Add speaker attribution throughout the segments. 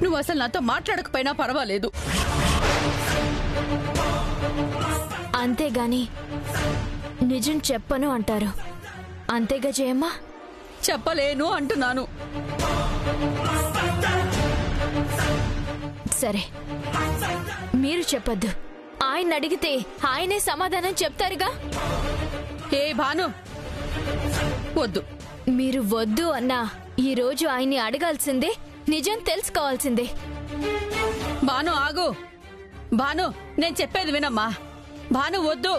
Speaker 1: నువ్వు అసలు నాతో మాట్లాడకపోయినా పర్వాలేదు.
Speaker 2: అంతేగాని నిజం చెప్పను అంటారు. అంతేగా జయమ్మా?
Speaker 1: చెప్పలేను అంటున్నాను.
Speaker 2: సరే, మీరు చెప్పొద్దు. ఆయన అడిగితే ఆయనే సమాధానం చెప్తారుగా.
Speaker 1: ఏ భాను, వద్దు.
Speaker 2: మీరు వద్దు అన్నా ఈ రోజు ఆయన్ని అడగాల్సిందే, నిజం తెలుసుకోవాల్సిందే.
Speaker 1: భాను ఆగు. భాను, నేను చెప్పేది వినమ్మా. భాను వద్దు.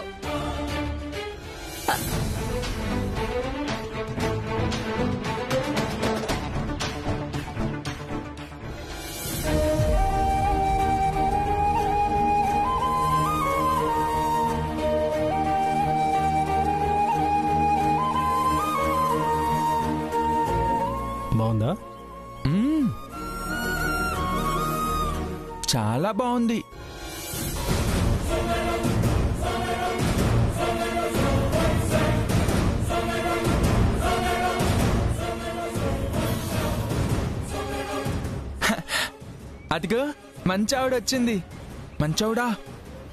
Speaker 3: బాగుందా?
Speaker 4: చాలా బాగుంది. అదిగో మంచావిడ వచ్చింది. మంచావిడా,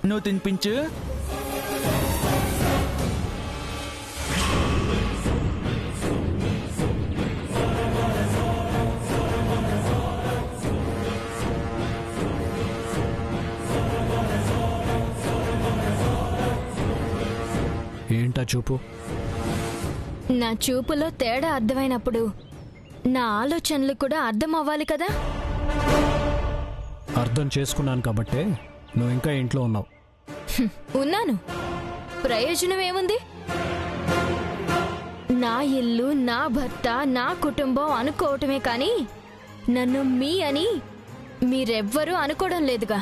Speaker 4: నువ్వు తినిపించు.
Speaker 3: ఏంటా చూపు?
Speaker 2: నా చూపులో తేడా అర్థమైనప్పుడు నా ఆలోచనలు కూడా అర్థం అవ్వాలి కదా.
Speaker 3: అర్థం చేసుకున్నాను కాబట్టే నువ్వు ఇంకా ఇంట్లో ఉన్నావు.
Speaker 2: ఉన్నాను. ప్రయోజనం ఏముంది? నా ఇల్లు, నా భర్త, నా కుటుంబం అనుకోవటమే కానీ నన్ను మీ అని మీరెవ్వరూ అనుకోవడం లేదుగా.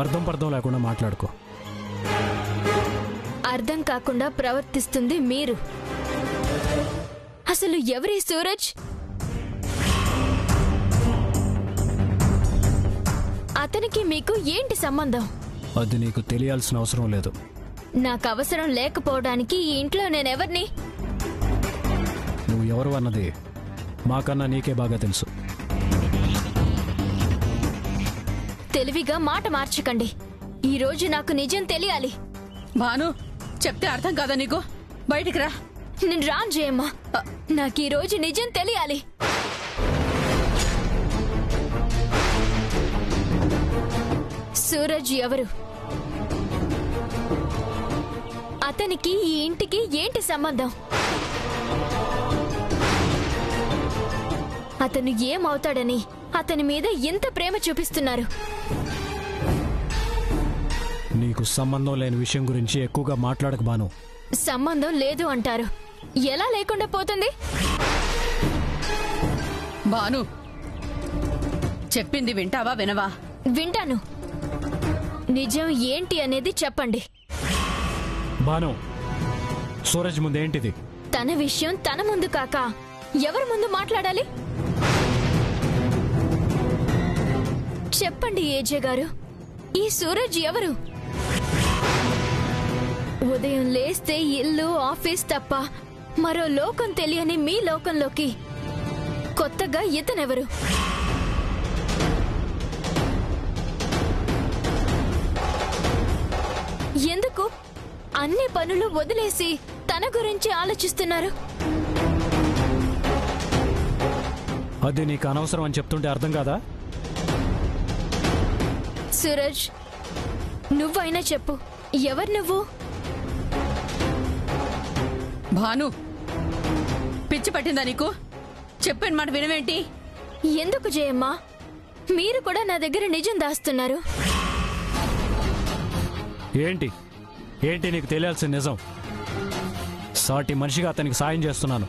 Speaker 3: అర్థం పర్థం లేకుండా మాట్లాడుకో.
Speaker 2: అర్థం కాకుండా ప్రవర్తిస్తుంది మీరు. అసలు ఎవరి సూరజ్? అతనికి మీకు ఏంటి సంబంధం?
Speaker 3: అది నీకు తెలియాల్సిన అవసరం లేదు.
Speaker 2: నాకు అవసరం లేకపోవడానికి ఈ ఇంట్లో నేనెవర్ని?
Speaker 3: నువ్వు ఎవరు అన్నది మాకన్నా నీకే బాగా తెలుసు.
Speaker 2: తెలివిగా మాట మార్చకండి. ఈ రోజు నాకు నిజం తెలియాలి.
Speaker 1: భాను, చెప్తే అర్థం కాదా నీకు? బయటికి రా.
Speaker 2: నేను రాను జయమ్మా. నాకు ఈ రోజు నిజం తెలియాలి. సూరజ్ ఎవరు? అతనికి ఈ ఇంటికి ఏంటి సంబంధం? అతను ఏమవుతాడని అతని మీద ఎంత ప్రేమ చూపిస్తున్నారు?
Speaker 3: నీకు సంబంధం లేని విషయం గురించి ఎక్కువగా మాట్లాడక బాను.
Speaker 2: సంబంధం లేదు అంటారు. ఎలా లేకుండా పోతుంది?
Speaker 1: భాను, చెప్పింది వింటావా వినవా?
Speaker 2: వింటాను. నిజం ఏంటి అనేది చెప్పండి.
Speaker 3: బాను, సూరజ్ ముందేంటిది?
Speaker 2: తన విషయం తన ముందు కాక ఎవరి ముందు మాట్లాడాలి? చెప్పండి ఏజే గారు, ఈ సూరజ్ ఎవరు? ఉదయం లేస్తే ఇల్లు, ఆఫీస్ తప్ప మరో లోకం తెలియని మీ లోకంలోకి కొత్తగా ఇతనెవరు? ఎందుకు అన్ని పనులు వదిలేసి తన గురించి ఆలోచిస్తున్నారు?
Speaker 3: అది నీకు అనవసరం అని చెప్తుంటే అర్థం కాదా?
Speaker 2: సూరజ్, నువ్వైనా చెప్పు, ఎవరు నువ్వు?
Speaker 1: భాను, పిచ్చి పట్టిందా నీకు? చెప్పిన మాట వినవేంటి?
Speaker 2: ఎందుకు జయమ్మా మీరు కూడా నా దగ్గర నిజం దాస్తున్నారు?
Speaker 3: ఏంటి ఏంటి నీకు తెలియాల్సిన నిజం? సాటి మనిషిగా అతనికి సాయం చేస్తున్నాను.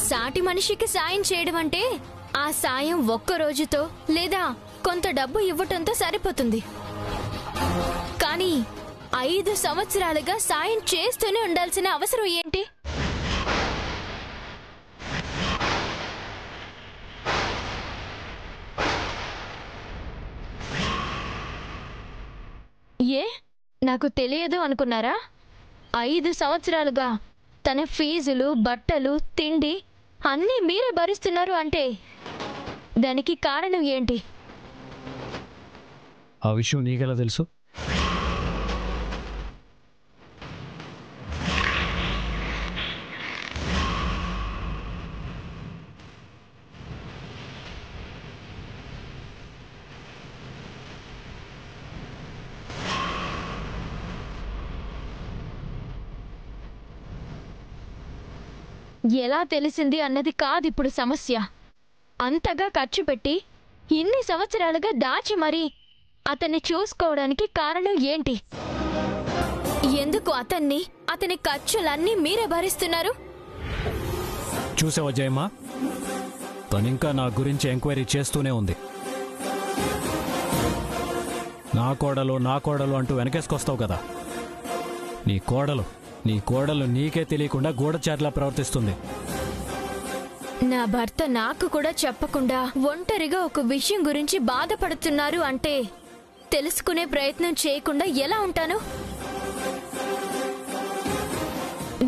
Speaker 2: సాటి మనిషికి సాయం చేయడం అంటే ఆ సాయం ఒక్క రోజుతో లేదా కొంత డబ్బు ఇవ్వటంతో సరిపోతుంది. కానీ 5 సంవత్సరాలుగా సాయం చేస్తూనే ఉండాల్సిన అవసరం ఏంటి? ఏ నాకు తెలియదు అనుకున్నారా? 5 సంవత్సరాలుగా తన ఫీజులు, బట్టలు, తిండి అన్నీ మీరే భరిస్తున్నారు అంటే దానికి కారణం ఏంటి?
Speaker 3: ఆ విషయం నీకెలా తెలుసు?
Speaker 2: ఎలా తెలిసింది అన్నది కాదు ఇప్పుడు సమస్య. అంతగా ఖర్చు పెట్టి ఇన్ని సంవత్సరాలుగా దాచి మరీ అతన్ని చూసుకోవడానికి కారణం ఏంటి? ఎందుకు అతని ఖర్చులన్నీ మీరే భరిస్తున్నారు?
Speaker 3: చూసావా జయమ్మ, తనింకా నా గురించి ఎంక్వైరీ చేస్తూనే ఉంది. నా కోడలు అంటూ వెనకేసుకొస్తావు కదా. నీ కోడలు నీకే తెలియకుండా గూఢచారిలా ప్రవర్తిస్తుంది.
Speaker 2: నా భర్త నాకు కూడా చెప్పకుండా ఒంటరిగా ఒక విషయం గురించి బాధపడుతున్నారు అంటే తెలుసుకునే ప్రయత్నం చేయకుండా ఎలా ఉంటాను?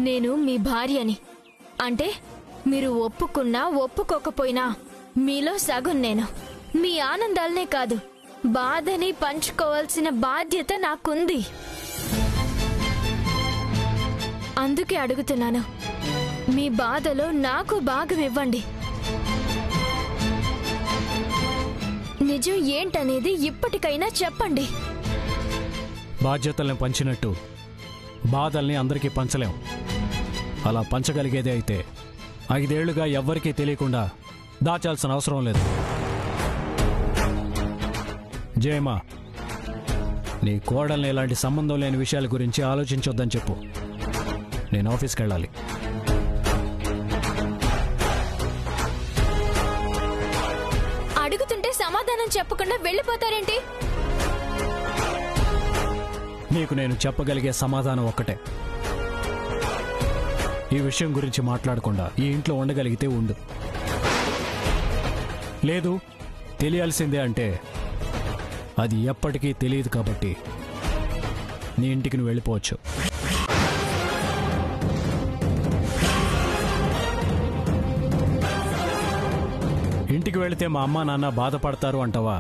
Speaker 2: నేను మీ భార్యని అంటే మీరు ఒప్పుకున్నా ఒప్పుకోకపోయినా మీలో సగం నేను. మీ ఆనందాలనే కాదు, బాధని పంచుకోవాల్సిన బాధ్యత నాకుంది. అందుకే అడుగుతున్నాను, మీ బాధలో నాకు భాగం ఇవ్వండి. నిజం ఏంటనేది ఇప్పటికైనా చెప్పండి.
Speaker 3: బాధ్యతల్ని పంచినట్టు బాధల్ని అందరికీ పంచలేం. అలా పంచగలిగేదే అయితే 5 ఏళ్లుగా ఎవ్వరికీ తెలియకుండా దాచాల్సిన అవసరం లేదు. జయమ్మ, నీ కోడల్ని ఇలాంటి సంబంధం లేని విషయాల గురించి ఆలోచించొద్దని చెప్పు. నేను ఆఫీస్కి వెళ్ళాలి.
Speaker 2: అడుగుతుంటే సమాధానం చెప్పకుండా వెళ్ళిపోతారేంటి?
Speaker 3: నీకు నేను చెప్పగలిగే సమాధానం ఒక్కటే. ఈ విషయం గురించి మాట్లాడకుండా ఈ ఇంట్లో ఉండగలిగితే ఉండు. లేదు, తెలియాల్సిందే అంటే అది ఎప్పటికీ తెలియదు. కాబట్టి నీ ఇంటికి నువ్వు వెళ్ళిపోవచ్చు. ఇంటికి వెళితే మా అమ్మ నాన్న బాధపడతారు అంటావా?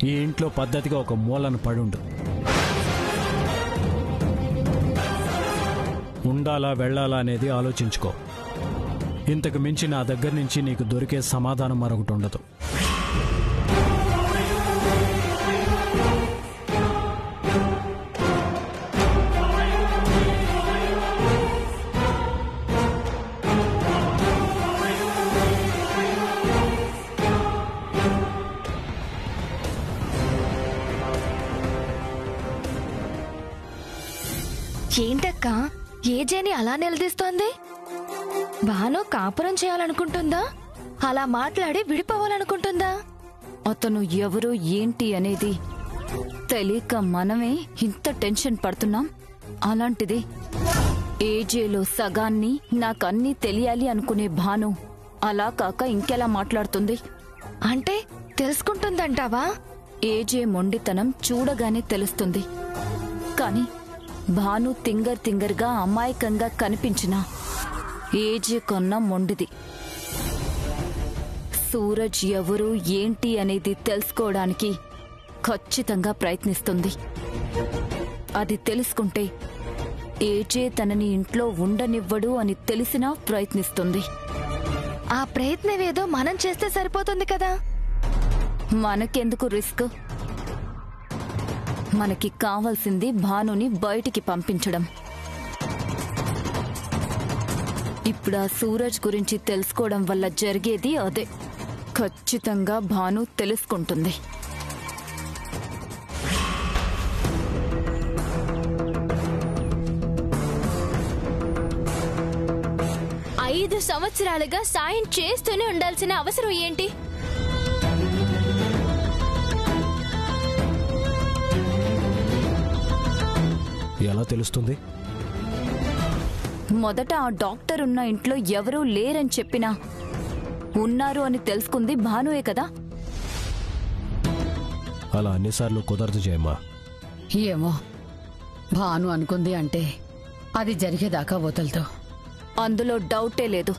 Speaker 3: ఈ ఇంట్లో పద్ధతిగా ఒక మూలను పడుండు. ఉండాలా వెళ్ళాలా అనేది ఆలోచించుకో. ఇంతకు మించి నా దగ్గర నుంచి నీకు దొరికే సమాధానం మరొకటి ఉండదు.
Speaker 5: ఏంటక్కా, ఏజేని అలా నిలదీస్తోంది? భాను కాపురం చేయాలనుకుంటుందా? అలా మాట్లాడి విడిపోవాలనుకుంటుందా?
Speaker 6: అతను ఎవరు ఏంటి అనేది తెలియక మనమే ఇంత టెన్షన్ పడుతున్నాం. అలాంటిది ఏజేలో సగాన్ని నాకన్నీ తెలియాలి అనుకునే భాను అలా కాక ఇంకెలా మాట్లాడుతుంది?
Speaker 5: అంటే తెలుసుకుంటుందంటావా?
Speaker 6: ఏజే మొండితనం చూడగానే తెలుస్తుంది. కాని భాను తింగర్గా అమాయకంగా కనిపించినా ఏజే కొన్న మొండిది. సూరజ్ ఎవరు ఏంటి అనేది తెలుసుకోవడానికి ఖచ్చితంగా ప్రయత్నిస్తుంది. అది తెలుసుకుంటే ఏజే తనని ఇంట్లో ఉండనివ్వడు అని తెలిసినా ప్రయత్నిస్తుంది.
Speaker 5: ఆ ప్రయత్నమేదో మనం చేస్తే సరిపోతుంది కదా.
Speaker 6: మనకెందుకు రిస్క్? మనకి కావాల్సింది భానుని బయటికి పంపించడం. ఇప్పుడు ఆ సూరజ్ గురించి తెలుసుకోవడం వల్ల జరిగేది అదే. ఖచ్చితంగా భాను తెలుసుకుంటుంది.
Speaker 2: ఐదు సంవత్సరాలుగా సాయం చేస్తూనే ఉండాల్సిన అవసరం ఏంటి?
Speaker 3: ఎలా తెలుస్తుంది?
Speaker 6: మొదట ఆ డాక్టర్ ఉన్న ఇంట్లో ఎవరూ లేరని చెప్పినా ఉన్నారు అని తెలుసుకుంది భానుయే కదా.
Speaker 3: అలా అన్నిసార్లు కుదరదు జయమ్మా.
Speaker 7: ఏమో, భాను అనుకుంది అంటే అది జరిగేదాకా వదలదు.
Speaker 6: అందులో డౌటే లేదు.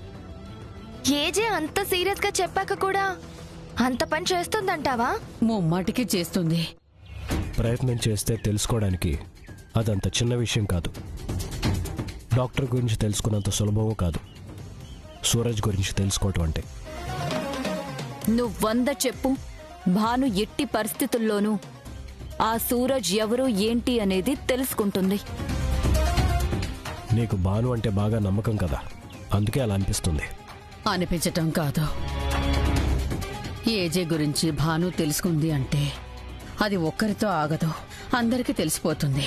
Speaker 5: ఏజే అంత సీరియస్ గా చెప్పాక కూడా అంత పని చేస్తుందంటావా?
Speaker 7: ముమ్మాటికి చేస్తుంది.
Speaker 3: ప్రయత్నం చేస్తే తెలుసుకోవడానికి అదంత చిన్న విషయం కాదు. డాక్టర్ గురించి తెలుసుకున్నంత సులభమూ కాదు సూరజ్ గురించి తెలుసుకోవటం అంటే.
Speaker 6: నువ్వు 100 చెప్పు, భాను ఎట్టి పరిస్థితుల్లోనూ ఆ సూరజ్ ఎవరు ఏంటి అనేది తెలుసుకుంటుంది.
Speaker 3: నీకు భాను అంటే బాగా నమ్మకం కదా, అందుకే అలా అనిపిస్తుంది.
Speaker 7: అనిపించటం కాదు. ఏజే గురించి భాను తెలుసుకుంది అంటే అది ఒక్కరితో ఆగదు, అందరికీ తెలిసిపోతుంది.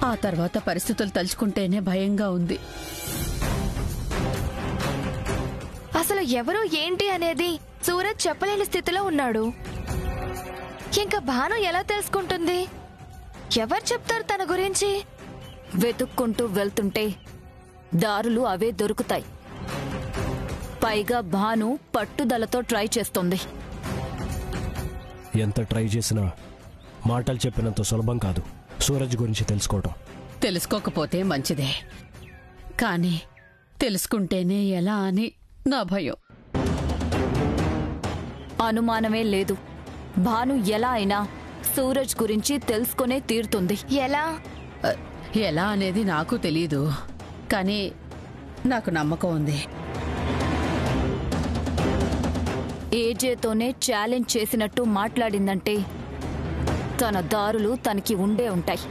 Speaker 7: ఆ తర్వాత పరిస్థితులు తలుచుకుంటేనే భయంగా ఉంది.
Speaker 5: అసలు ఎవరు ఏంటి అనేది సూరజ్ చెప్పలేని స్థితిలో ఉన్నాడు. ఇంకా భాను ఎలా తెలుసుకుంటుంది? ఎవరు చెప్తారు తన గురించి?
Speaker 6: వెతుక్కుంటూ వెళ్తుంటే దారులు అవే దొరుకుతాయి. పైగా భాను పట్టుదలతో ట్రై చేస్తుంది.
Speaker 3: ఎంత ట్రై చేసినా మాటలు చెప్పినంత సులభం కాదు సూరజ్ గురించి తెలుసుకోవటం.
Speaker 7: తెలుసుకోకపోతే మంచిదే, కానీ తెలుసుకుంటేనే ఎలా అని నా భయం.
Speaker 6: అనుమానమే లేదు, భాను ఎలా అయినా సూరజ్ గురించి తెలుసుకునే తీరుతుంది.
Speaker 5: ఎలా?
Speaker 7: ఎలా అనేది నాకు తెలీదు, కానీ నాకు నమ్మకం ఉంది.
Speaker 6: ఏజేతోనే ఛాలెంజ్ చేసినట్టు మాట్లాడిందంటే తన దారులు తనకి ఉండే ఉంటాయి.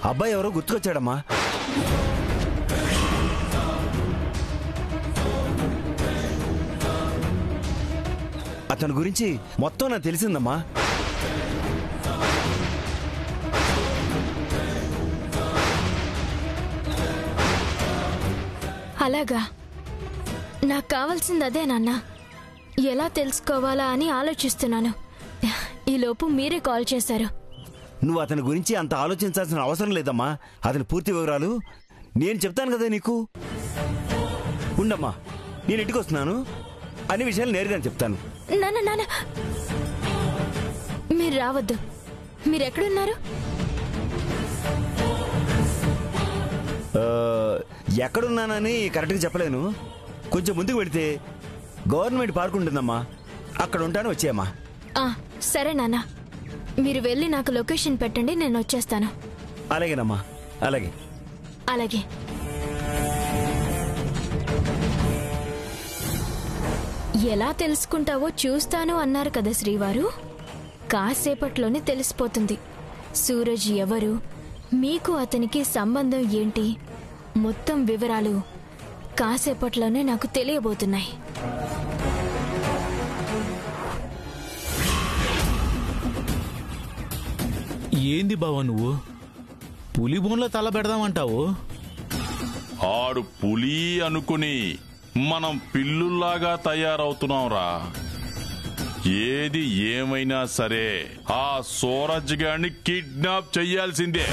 Speaker 8: అబ్బాయి ఎవరో గుర్తుకొచ్చాడమ్మా. అతని గురించి మొత్తం నాకు తెలిసిందమ్మా.
Speaker 2: అలాగా? నాకు కావాల్సింది అదే నాన్న. ఎలా తెలుసుకోవాలా అని ఆలోచిస్తున్నాను. ఈలోపు మీరే కాల్ చేశారు.
Speaker 8: నువ్వు అతని గురించి అంత ఆలోచించాల్సిన అవసరం లేదమ్మా. అతని పూర్తి వివరాలు నేను చెప్తాను కదా నీకు. ఉండమ్మా, నేను ఇంటికి వస్తున్నాను, అన్ని విషయాలు నేరుగా చెప్తాను.
Speaker 2: నాన్న నాన్న, మీరు రావద్దు. మీరెక్కడున్నారు?
Speaker 8: ఎక్కడున్నానని కరెక్ట్గా చెప్పలేను. కొంచెం ముందుకు వెళితే గవర్నమెంట్ పార్క్ ఉంటుందమ్మా, అక్కడ ఉంటాను, వచ్చేయమ్మా.
Speaker 2: సరే నాన్న, మీరు వెళ్ళి నాకు లొకేషన్ పెట్టండి, నేను వచ్చేస్తాను.
Speaker 8: అలాగేనమ్మా. అలాగే
Speaker 2: అలాగే. ఎలా తెలుసుకుంటావో చూస్తాను అన్నారు కదా శ్రీవారు. కాసేపట్లోనే తెలిసిపోతుంది సూరజ్ ఎవరు, మీకు అతనికి సంబంధం ఏంటి, మొత్తం వివరాలు కాసేపట్లోనే నాకు తెలియబోతున్నాయి.
Speaker 9: ఏంది బావా నువ్వు పులి బోన్లో తల పెడదామంటావు?
Speaker 10: ఆడు పులి అనుకుని మనం పిల్లుల్లాగా తయారవుతున్నాంరా. ఏది ఏమైనా సరే ఆ సూరజ్ గారిని కిడ్నాప్ చెయ్యాల్సిందే.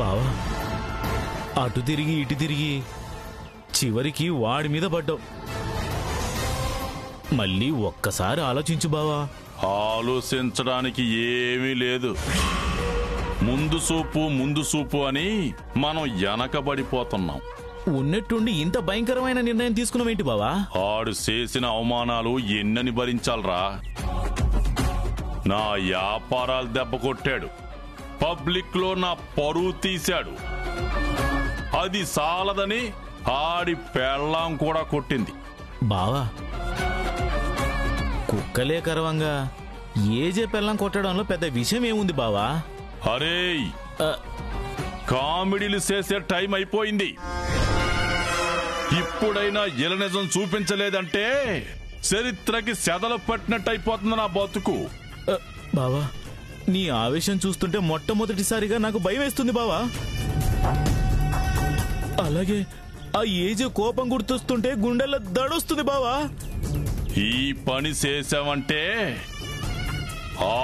Speaker 9: బావా, అటు తిరిగి ఇటు తిరిగి చివరికి వాడి మీద పడ్డావు. మళ్ళీ ఒక్కసారి ఆలోచించు బావా.
Speaker 10: ఆలోచించడానికి ఏమీ లేదు. ముందు సూపు అని మనం వెనకబడిపోతున్నాం.
Speaker 9: ఉన్నట్టుండి ఇంత భయంకరమైన నిర్ణయం తీసుకున్నావేంటి బావా?
Speaker 10: ఆడు చేసిన అవమానాలు ఎన్నని భరించాలరా. నా వ్యాపారాలు దెబ్బ కొట్టాడు, పబ్లిక్ లో నా పరువు తీశాడు. అది సాలదని ఆడి పెళ్ళాం కూడా కొట్టింది.
Speaker 9: బావా, కుక్కలే కరవంగా ఏజే పెళ్ళం కొట్టడంలో పెద్ద విషయం ఏముంది బావా?
Speaker 10: అరే, కామెడీలు చేసే టైం అయిపోయింది. ఇప్పుడైనా నిజం చూపించలేదంటే చరిత్రకి సెదలు పట్టినట్టు అయిపోతుంది నా బతుకు.
Speaker 9: బావా, నీ ఆవేశం చూస్తుంటే మొట్టమొదటిసారిగా నాకు భయం వేస్తుంది బావా. అలాగే ఆ ఏజే కోపం గుర్తొస్తుంటే గుండెల్లో దడొస్తుంది బావా.
Speaker 10: ఈ పని చేసావంటే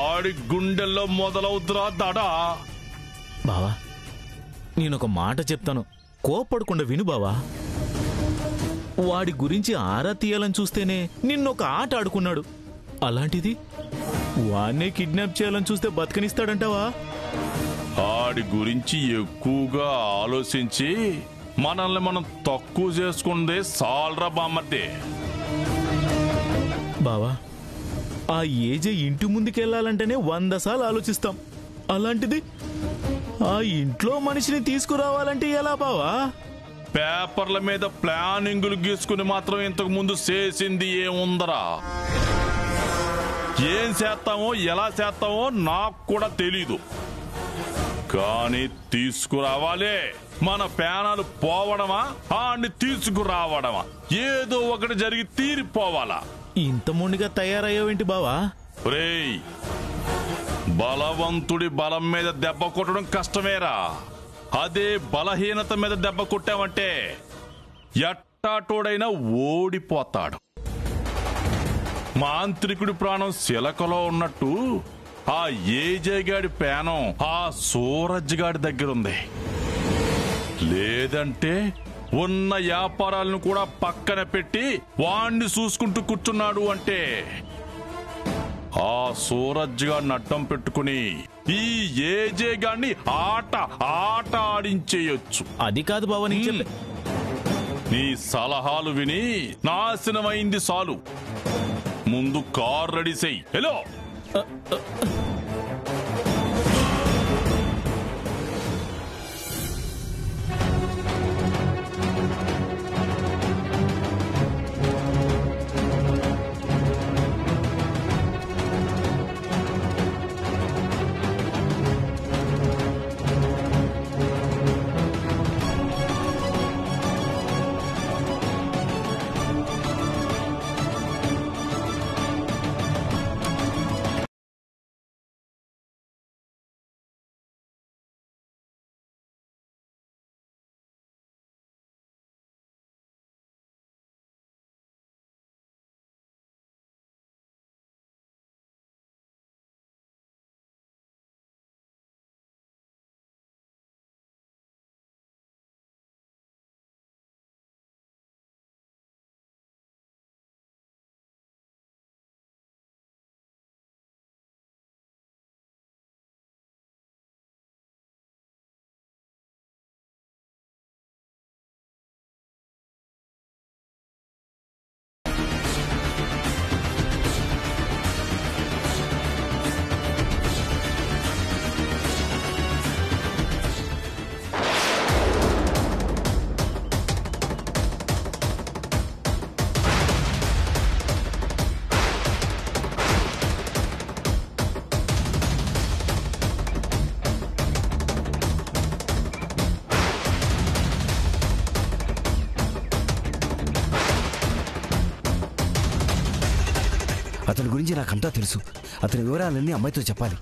Speaker 10: ఆడి గుండెల్లో మొదలవుతురా దడా.
Speaker 9: బావా, నేనొక మాట చెప్తాను, కోపడకుండా విను బావా. వాడి గురించి ఆరా తీయాలని చూస్తేనే నిన్నొక ఆట ఆడుకున్నాడు. అలాంటిది వాణ్ణే కిడ్నాప్ చేయాలని చూస్తే బతకనిస్తాడంటావా?
Speaker 10: ఆడి గురించి ఎక్కువగా ఆలోచించి మనల్ని మనం తక్కువ చేసుకుందే సాల్రా బామ్మద్దే.
Speaker 9: బావా, ఆ ఏజే ఇంటి ముందుకెళ్లాలంటేనే 100 సార్లు ఆలోచిస్తాం. అలాంటిది ఆ ఇంట్లో మనిషిని తీసుకురావాలంటే ఎలా బావా?
Speaker 10: పేపర్ల మీద ప్లానింగులు గీసుకుని మాత్రం ఇంతకు ముందు చేసింది ఏముందరా? ఏం చేస్తామో ఎలా చేస్తామో నాకు కూడా తెలీదు, కానీ తీసుకురావాలే. మన ప్యానాలు పోవడమా ఆడిని తీసుకురావడమా, ఏదో ఒకటి జరిగి తీరిపోవాలా.
Speaker 9: ఇంత మొండిగా తయారయ్యావేంటి బావా?
Speaker 10: రేయ్, బలవంతుడి బలం మీద దెబ్బ కొట్టడం కష్టమేరా. అదే బలహీనత మీద దెబ్బ కొట్టామంటే ఎట్టాటోడైనా ఓడిపోతాడు. మాంత్రికుడి ప్రాణం శిలకలో ఉన్నట్టు ఆ ఏజేగాడి ప్రాణం ఆ సూరజ్ గాడి దగ్గరుంది. లేదంటే ఉన్న వ్యాపారాలను కూడా పక్కన పెట్టి వాణ్ణి చూసుకుంటూ కూర్చున్నాడు అంటే ఆ సూరజ్ గాడిని అడ్డం పెట్టుకుని ఈ ఏజే గాడిని ఆట ఆడించేయొచ్చు.
Speaker 9: అది కాదు బావా, నీ
Speaker 10: నీ సలహాలు విని నాశనమైంది చాలు. ముందు కార్ రెడీ చెయ్యి. హలో,
Speaker 8: అతని గురించి నాకంతా తెలుసు. అతని వివరాలన్నీ అమ్మాయితో చెప్పాలి.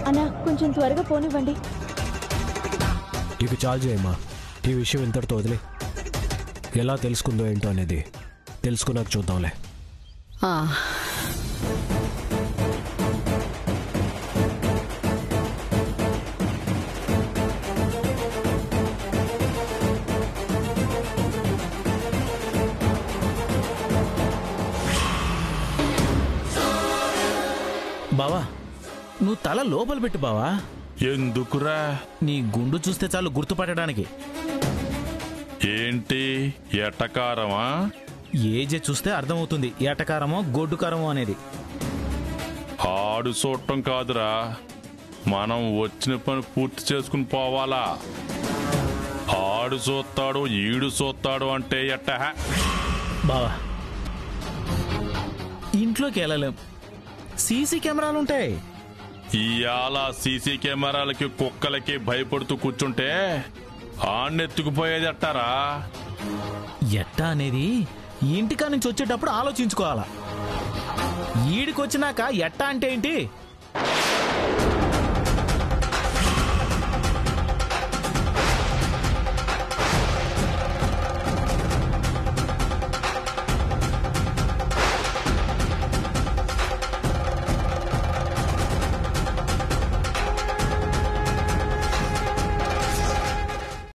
Speaker 2: అన్నా, కొంచెం త్వరగా పోనివ్వండి.
Speaker 3: ఇక చాలు చేయమ్మా, ఈ విషయం ఇంతటితో వదిలే. ఎలా తెలుసుకుందో ఏంటో అనేది తెలుసుకున్నాక చూద్దాంలే.
Speaker 9: బావా, నువ్వు తల లోపల పెట్టు బావా.
Speaker 10: ఎందుకురా?
Speaker 9: నీ గుండు చూస్తే చాలు గుర్తుపట్టడానికి.
Speaker 10: ఏంటి ఎటకారమా?
Speaker 9: ఏజే చూస్తే అర్థమవుతుంది ఎటకారమో గొడ్డుకారమో అనేది.
Speaker 10: ఆడు చూడటం కాదురా, మనం వచ్చిన పని పూర్తి చేసుకుని పోవాలా. ఆడు చూస్తాడు ఈడు చూస్తాడు అంటే ఎట్ట?
Speaker 9: బావా ఇంట్లోకి వెళ్ళలేం, సీసీ కెమెరాలు ఉంటాయి.
Speaker 10: ఇవాళ సీసీ కెమెరాలకి కుక్కలకి భయపడుతూ కూర్చుంటే ఆన్నెత్తుకుపోయేది ఎట్టారా?
Speaker 9: ఎట్టా అనేది ఇంటికా నుంచి వచ్చేటప్పుడు ఆలోచించుకోవాలా. ఈడికొచ్చినాక ఎట్టా అంటే ఏంటి